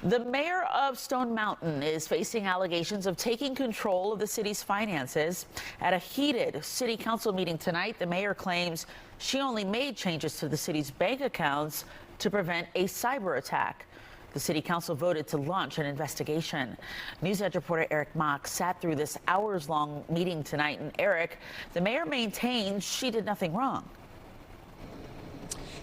The mayor of Stone Mountain is facing allegations of taking control of the city's finances. At a heated city council meeting tonight, the mayor claims she only made changes to the city's bank accounts to prevent a cyber attack. The city council voted to launch an investigation. News Edge reporter Eric Mock sat through this hours-long meeting tonight. And Eric, the mayor maintains she did nothing wrong.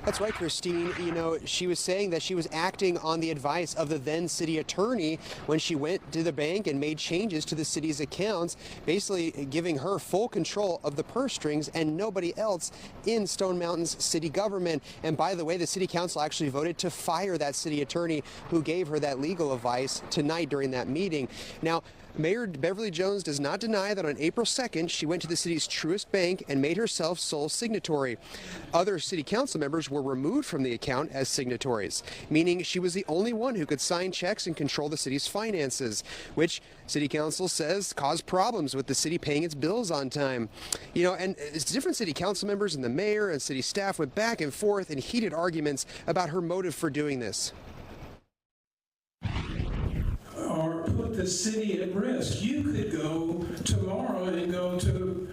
That's right, Christine. You know, she was saying that she was acting on the advice of the then city attorney when she went to the bank and made changes to the city's accounts, basically giving her full control of the purse strings and nobody else in Stone Mountain's city government. And by the way, the city council actually voted to fire that city attorney who gave her that legal advice tonight during that meeting. Now, Mayor Beverly Jones does not deny that on April 2nd, she went to the city's Truist Bank and made herself sole signatory. Other city council members were removed from the account as signatories, meaning she was the only one who could sign checks and control the city's finances, which city council says caused problems with the city paying its bills on time. You know, and different city council members and the mayor and city staff went back and forth in heated arguments about her motive for doing this. Or put the city at risk. You could go tomorrow and go to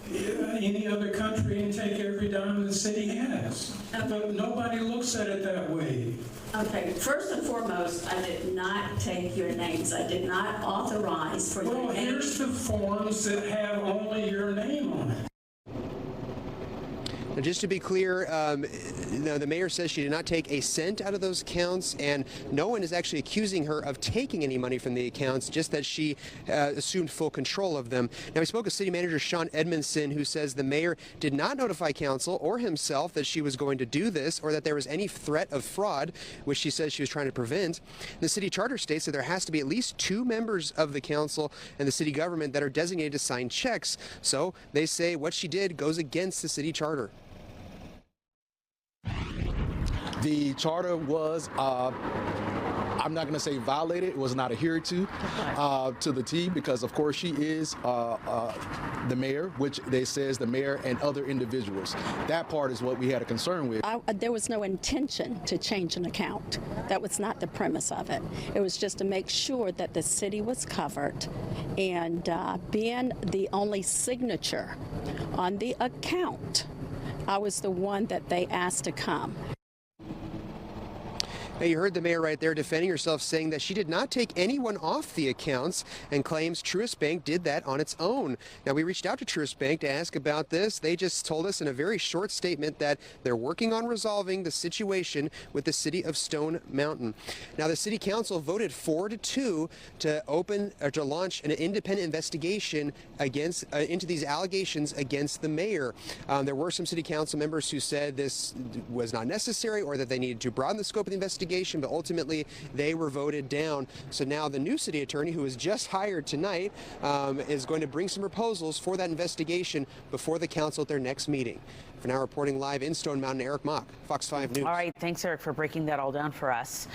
any other country and take every dime the city has. But nobody looks at it that way. Okay, first and foremost, I did not take your names. I did not authorize for your names. Well, here's the forms that have only your name on it. Now, just to be clear, the mayor says she did not take a cent out of those accounts, and no one is actually accusing her of taking any money from the accounts, just that she assumed full control of them. Now, we spoke with city manager Sean Edmondson, who says the mayor did not notify council or himself that she was going to do this or that there was any threat of fraud, which she says she was trying to prevent. The city charter states that there has to be at least 2 members of the council and the city government that are designated to sign checks. So they say what she did goes against the city charter. The charter was, I'm not going to say violated, it was not adhered to the T, because of course she is the mayor, which they says the mayor and other individuals. That part is what we had a concern with. There was no intention to change an account. That was not the premise of it. It was just to make sure that the city was covered, and being the only signature on the account, I was the one that they asked to come. Now, you heard the mayor right there defending herself, saying that she did not take anyone off the accounts and claims Truist Bank did that on its own. Now, we reached out to Truist Bank to ask about this. They just told us in a very short statement that they're working on resolving the situation with the city of Stone Mountain. Now, the city council voted 4-2 to launch an independent investigation into these allegations against the mayor. There were some city council members who said this was not necessary or that they needed to broaden the scope of the investigation, but ultimately they were voted down. So now the new city attorney, who was just hired tonight, is going to bring some proposals for that investigation before the council at their next meeting. For now, reporting live in Stone Mountain, Eric Mock, Fox 5 News. All right, thanks, Eric, for breaking that all down for us.